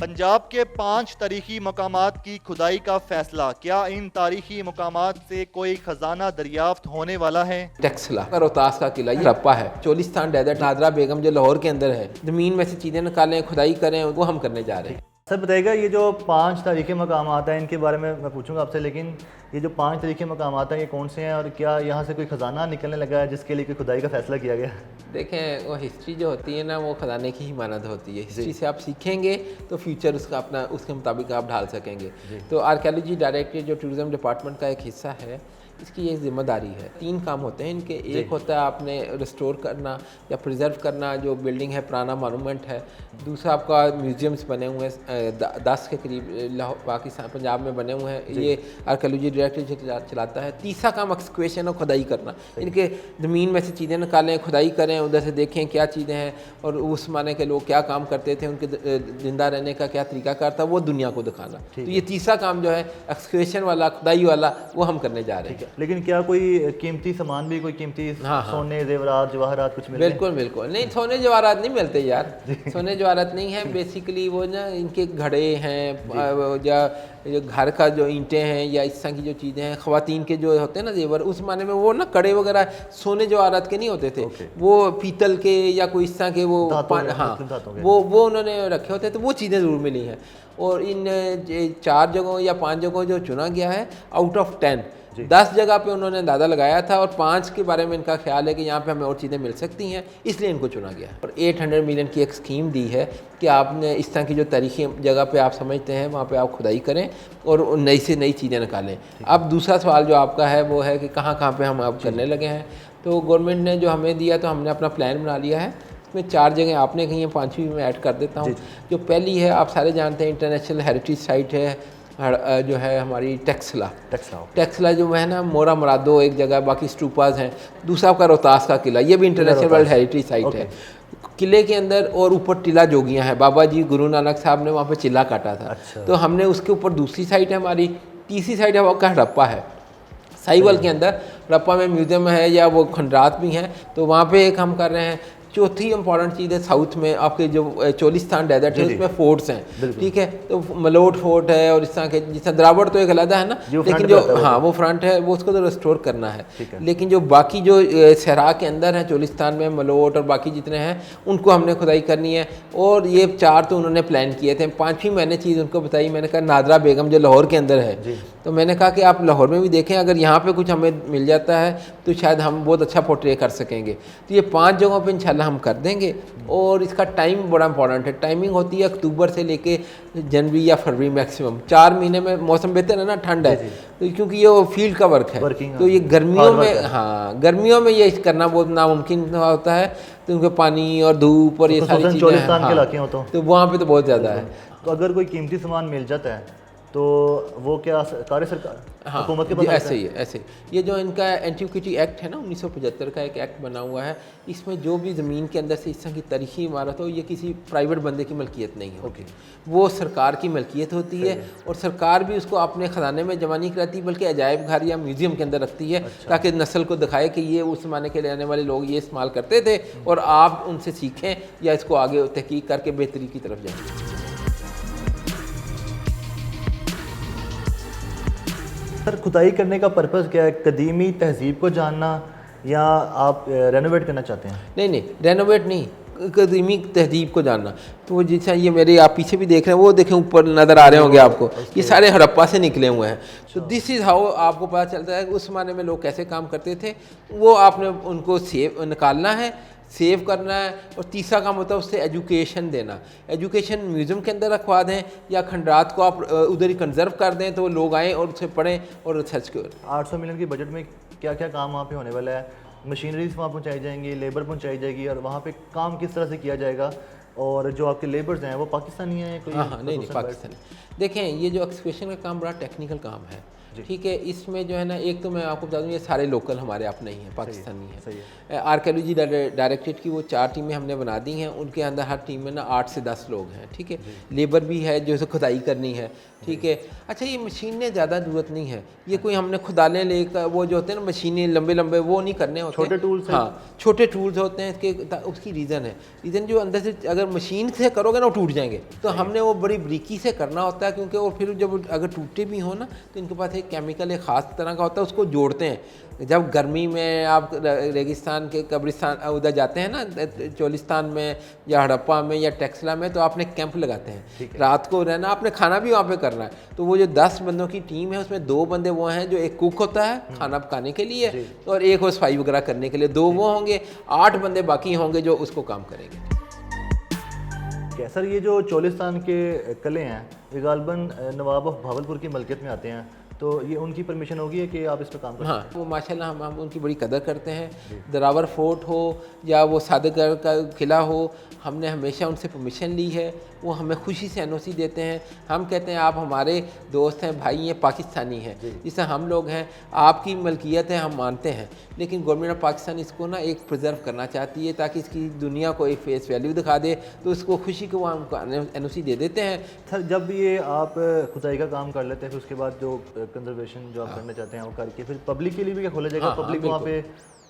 पंजाब के 5 तारीखी मकामात की खुदाई का फैसला, क्या इन तारीखी मकामात से कोई खजाना दरियाफ्त होने वाला है? टेक्सला रोहतास का किला ये हड़प्पा है। चोलिस्तान डेजर्ट नादरा बेगम जो लाहौर के अंदर है, जमीन में से चीज़ें निकालें, खुदाई करें, वो हम करने जा रहे हैं। सर बताइएगा, ये जो 5 तारीखी मकामात हैं इनके बारे में मैं पूछूंगा आपसे, लेकिन ये जो 5 तारीखी मकामात हैं ये कौन से हैं और क्या यहाँ से कोई ख़जाना निकलने लगा है जिसके लिए कोई खुदाई का फैसला किया गया? देखें, वो हिस्ट्री जो होती है ना, वो खजाने की ही मानद होती है। हिस्ट्री से आप सीखेंगे तो फ्यूचर उसका अपना उसके मुताबिक आप ढाल सकेंगे। तो आर्कियोलॉजी डायरेक्टरेट जो टूरिज्म डिपार्टमेंट का एक हिस्सा है, इसकी ये जिम्मेदारी है। 3 काम होते हैं इनके। एक होता है आपने रिस्टोर करना या प्रिजर्व करना जो बिल्डिंग है, पुराना मॉन्यूमेंट है। दूसरा आपका म्यूजियम्स बने हुए हैं 10 के करीब पाकिस्तान पंजाब में बने हुए हैं, ये आर्कियोलॉजी डायरेक्टरेट चलाता है। तीसरा काम एक्सकवेशन और खुदाई करना। इनके ज़मीन में से चीज़ें निकालें, खुदाई करें, उधर से देखें क्या चीज़ें हैं और उस ज़माने के लोग क्या काम करते थे, उनके ज़िंदा रहने का क्या तरीकाकार था, वो दुनिया को दिखाना। तो ये तीसरा काम जो है एक्सकवेशन वाला, खुदाई वाला, वो हम करने जा रहे हैं। लेकिन क्या कोई कीमती सामान भी, कोई कीमती सोने जेवरात जवाहरात कुछ मिलते हैं? बिल्कुल बिल्कुल नहीं, सोने जवाहरात नहीं मिलते यार। सोने जवाहरात नहीं है। बेसिकली वो ना इनके घड़े हैं या घर का जो ईंटें हैं या इस तरह की जो चीज़ें हैं, ख़वातीन के जो होते हैं ना जेवर, उस ज़माने में वो ना कड़े वगैरह सोने जवाहरात के नहीं होते थे। वो पीतल के या कोई इस तरह के वो वो उन्होंने रखे होते, तो वो चीज़ें ज़रूर मिली हैं। और इन 4 जगहों या 5 जगहों जो चुना गया है आउट ऑफ 10 जगह पे उन्होंने अंदाज़ा लगाया था और 5 के बारे में इनका ख्याल है कि यहाँ पे हमें और चीज़ें मिल सकती हैं, इसलिए इनको चुना गया। और 800 मिलियन की एक स्कीम दी है कि आपने इस तरह की जो तारीखी जगह पे आप समझते हैं वहाँ पे आप खुदाई करें और नई से नई चीज़ें निकालें। अब दूसरा सवाल जो आपका है वो है कि कहाँ कहाँ पर हम अब करने लगे हैं। तो गवर्नमेंट ने जो हमें दिया, तो हमने अपना प्लान बना लिया है। इसमें 4 जगह आपने कही हैं, 5वीं मैं ऐड कर देता हूँ। जो पहली है आप सारे जानते हैं, इंटरनेशनल हेरिटेज साइट है जो है हमारी टेक्सला जो है ना, मोरा मुरादो एक जगह, बाकी स्टूपाज हैं। दूसरा आपका रोहतास का किला, ये भी इंटरनेशनल वर्ल्ड हेरिटेज साइट है। किले के अंदर और ऊपर टिला जोगियाँ हैं, बाबा जी गुरु नानक साहब ने वहाँ पे चिल्ला काटा था। तो हमने उसके ऊपर दूसरी साइट है हमारी। तीसरी साइट है वो का हड़प्पा है, साहिवाल के अंदर हड़प्पा में म्यूजियम है या वो खंडरात भी हैं, तो वहाँ पे एक हम कर रहे हैं। चौथी इंपॉर्टेंट चीज़ है साउथ में आपके जो चोलिस्तान डेजर्ट है, उसमें फोर्ट्स हैं, ठीक है। तो मलोट फोर्ट है और इस तरह के, जिस तरह द्रावड़ तो एक अलग है ना, लेकिन जो वो फ्रंट है वो उसको तो रिस्टोर करना है। लेकिन जो बाकी जो सहरा के अंदर है चोलिस्तान में, मलोट और बाकी जितने हैं, उनको हमने खुदाई करनी है। और ये 4 तो उन्होंने प्लान किए थे। 5वीं मैंने चीज़ उनको बताई, मैंने कहा नादरा बेगम जो लाहौर के अंदर है, तो मैंने कहा कि आप लाहौर में भी देखें, अगर यहाँ पे कुछ हमें मिल जाता है तो शायद हम बहुत अच्छा पोर्ट्रे कर सकेंगे। तो ये 5 जगहों पे इंशाल्लाह हम कर देंगे। और इसका टाइम बड़ा इंपॉर्टेंट है। टाइमिंग होती है अक्टूबर से लेके जनवरी या फरवरी मैक्सिमम। 4 महीने में मौसम बेहतर है ना, ठंड है, तो क्योंकि ये फील्ड का वर्क है, तो ये गर्मियों में, गर्मियों में ये करना बहुत नामुमकिन होता है, तो उनके पानी और धूप और ये सारी चीज़ें, तो वहाँ पर तो बहुत ज़्यादा है। तो अगर कोई कीमती सामान मिल जाता है तो वो क्या सरकार, हुकूमत के पास ऐसे ही है, ऐसे ही। ये जो इनका एंटीक्विटी एक्ट है ना, 1975 का एक एक्ट बना हुआ है, इसमें जो भी ज़मीन के अंदर से इस तरह की तारीखी इमारत हो, ये किसी प्राइवेट बंदे की मलकियत नहीं होगी, वो सरकार की मलकियत होती है। और सरकार भी उसको अपने ख़जाने में जमा नहीं कराती, बल्कि अजायब घर या म्यूज़ियम के अंदर रखती है, ताकि नस्ल को दिखाए कि ये उस ज़माने के रहने वाले लोग ये इस्तेमाल करते थे और आप उनसे सीखें या इसको आगे तहकीक करके बेहतरी की तरफ जाएँ। सर खुदाई करने का पर्पज़ क्या है? कदीमी तहजीब को जानना या आप रेनोवेट करना चाहते हैं? नहीं, रेनोवेट नहीं, कदीमी तहजीब को जानना। तो वो जैसा ये मेरे आप पीछे भी देख रहे हैं, वो देखें ऊपर नज़र आ रहे होंगे आपको, ये सारे हड़प्पा से निकले हुए हैं। तो दिस इज़ हाउ आपको पता चलता है कि उस ज़माने में लोग कैसे काम करते थे। वो आपने उनको निकालना है, सेव करना है। और तीसरा काम होता है उससे एजुकेशन देना। एजुकेशन म्यूज़ियम के अंदर रखवा दें या खंडरात को आप उधर ही कंजर्व कर दें, तो लोग आएँ और उसे पढ़ें और रिसर्च करें। 800 मिलियन के बजट में क्या क्या काम वहाँ पे होने वाला है? मशीनरीज वहाँ पहुँचाई जाएंगी, लेबर पहुँचाई जाएगी, और वहाँ पे काम किस तरह से किया जाएगा? और जो आपके लेबर्स हैं वो पाकिस्तानी हैं कोई? नहीं, पाकिस्तानी। देखें, ये जो एक्सकवेशन का काम बड़ा टेक्निकल काम है, ठीक है। इसमें जो है ना, एक तो मैं आपको बता दूं, ये सारे लोकल हमारे अपने ही हैं, पाकिस्तानी हैं। सही है। आर्कियोलॉजी डायरेक्टरेट की वो 4 टीमें हमने बना दी हैं, उनके अंदर हर टीम में ना 8 से 10 लोग हैं, ठीक है। लेबर भी है जो खुदाई करनी है, ठीक है। अच्छा, ये मशीनें ज़्यादा ज़रूरत नहीं है, ये कोई हमने खुदाने लेकर वो जो होते हैं ना मशीनें लंबे लंबे, वो नहीं करने होते, छोटे टूल्स हैं। हाँ, छोटे टूल्स होते हैं इसके। उसकी रीज़न है, रीज़न जो अंदर से अगर मशीन से करोगे ना वो टूट जाएंगे, तो हमने वो बड़ी बारीकी से करना होता है, क्योंकि वो फिर जब अगर टूटे भी हो ना, तो इनके पास एक केमिकल एक ख़ास तरह का होता है, उसको जोड़ते हैं। जब गर्मी में आप रेगिस्तान के कब्रिस्तान उधर जाते हैं ना, चोलिस्तान में या हड़प्पा में या टेक्सला में, तो आपने कैंप लगाते हैं, रात को रहना, आपने खाना भी वहाँ पे करना है। तो वो जो 10 बंदों की टीम है, उसमें 2 बंदे वो हैं जो एक कुक होता है खाना पकाने के लिए, और एक वो सफाई वगैरह करने के लिए, 2 वो होंगे, 8 बंदे बाकी होंगे जो उसको काम करेंगे। सर, ये जो चोलिस्तान के किले हैं, ये गालबन नवाब ऑफ भावलपुर की मलकियत में आते हैं, तो ये उनकी परमिशन होगी है कि आप इस पर काम करें? हाँ, वो माशाल्लाह हम उनकी बड़ी कदर करते हैं। दरावर फोर्ट हो या वो सादगढ़ का किला हो, हमने हमेशा उनसे परमिशन ली है, वो हमें खुशी से एनओसी देते हैं। हम कहते हैं आप हमारे दोस्त हैं, भाई हैं, पाकिस्तानी हैं, जिससे हम लोग हैं, आपकी मलकियत है, हम मानते हैं, लेकिन गवर्नमेंट ऑफ पाकिस्तान इसको ना एक प्रिजर्व करना चाहती है, ताकि इसकी दुनिया को एक फेस वैल्यू दिखा दे, तो उसको खुशी को वो हमको एनओसी दे देते हैं। सर, जब ये आप खुदाई का काम कर लेते हैं, फिर उसके बाद जो कंजर्वेशन जो आप करना चाहते हैं वो करके, फिर पब्लिक के लिए भी क्या खोला जाएगा? पब्लिक वहाँ पे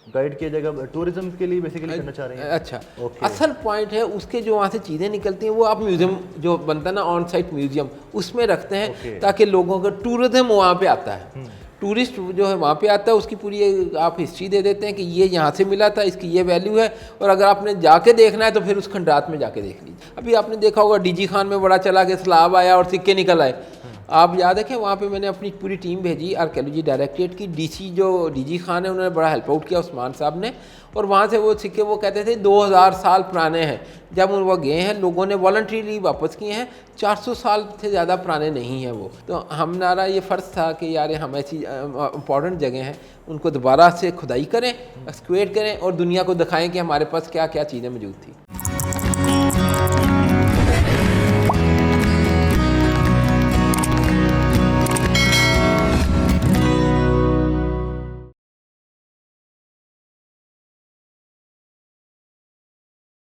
गाइड किया जाएगा, टूरिज्म के लिए बेसिकली करना चाह रहे हैं? अच्छा, असल पॉइंट है उसके जो वहाँ से चीज़ें निकलती हैं, वो आप म्यूज़ियम जो बनता है ना, ऑन साइट म्यूज़ियम, उसमें रखते हैं, ताकि लोगों का टूरिज्म वहाँ पे आता है, टूरिस्ट जो है वहाँ पे आता है, उसकी पूरी आप हिस्ट्री दे देते हैं कि ये यहाँ से मिला था, इसकी ये वैल्यू है, और अगर आपने जाके देखना है तो फिर उस खंडात में जाके देख लीजिए। अभी आपने देखा होगा डीजी खान में बड़ा चला कि सलाब आया और सिक्के निकल आए, आप याद है कि वहाँ पे मैंने अपनी पूरी टीम भेजी आर्कियोलॉजी डायरेक्टरेट की, डीसी जो डीजी खान है उन्होंने बड़ा हेल्प आउट किया, उस्मान साहब ने, और वहाँ से वो सिक्के वो कहते थे 2000 साल पुराने हैं। जब वो गए हैं, लोगों ने वॉलंटरीली वापस किए हैं, 400 साल से ज़्यादा पुराने नहीं हैं वो। तो हमारा ये फ़र्ज़ था कि यार हम ऐसी इंपॉर्टेंट जगह हैं, उनको दोबारा से खुदाई करें, एक्सक्वेट करें, और दुनिया को दिखाएं कि हमारे पास क्या क्या चीज़ें मौजूद थी।